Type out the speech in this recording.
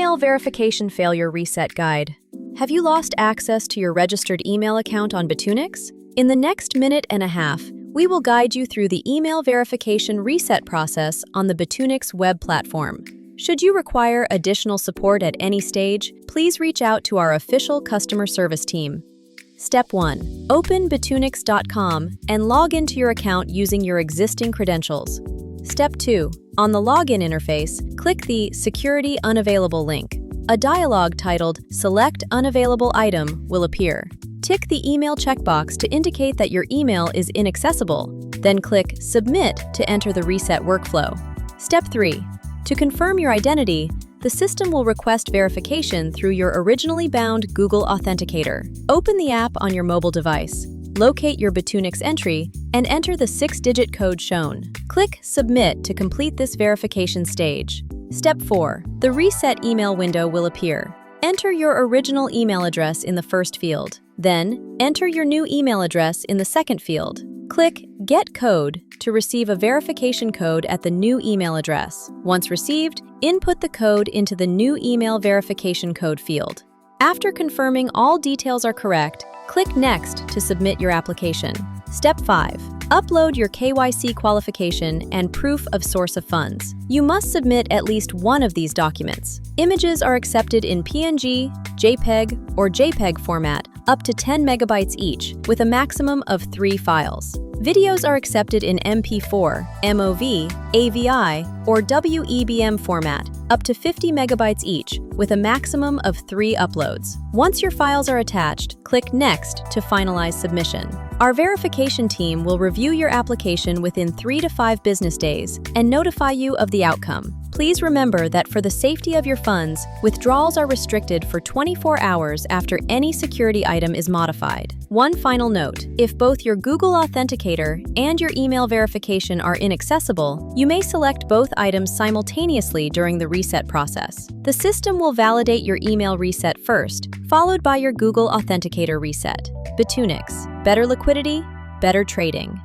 Email Verification Failure Reset Guide. Have you lost access to your registered email account on Bitunix? In the next minute and a half, we will guide you through the email verification reset process on the Bitunix web platform. Should you require additional support at any stage, please reach out to our official customer service team. Step 1. Open bitunix.com and log into your account using your existing credentials. Step 2. On the login interface, click the Security Unavailable link. A dialog titled Select Unavailable Item will appear. Tick the email checkbox to indicate that your email is inaccessible, then click Submit to enter the reset workflow. Step 3. To confirm your identity, the system will request verification through your originally bound Google Authenticator. Open the app on your mobile device, locate your Bitunix entry, and enter the 6-digit code shown. Click Submit to complete this verification stage. Step 4. The Reset email window will appear. Enter your original email address in the first field. Then, enter your new email address in the second field. Click Get Code to receive a verification code at the new email address. Once received, input the code into the new email verification code field. After confirming all details are correct, click Next to submit your application. Step 5. Upload your KYC qualification and proof of source of funds. You must submit at least one of these documents. Images are accepted in PNG, JPEG, or JPEG format, up to 10 megabytes each, with a maximum of 3 files. Videos are accepted in MP4, MOV, AVI, or WEBM format, up to 50 megabytes each, with a maximum of 3 uploads. Once your files are attached, click Next to finalize submission. Our verification team will review your application within 3 to 5 business days and notify you of the outcome. Please remember that for the safety of your funds, withdrawals are restricted for 24 hours after any security item is modified. One final note, if both your Google Authenticator and your email verification are inaccessible, you may select both items simultaneously during the reset process. The system will validate your email reset first, followed by your Google Authenticator reset. Bitunix, better liquidity, better trading.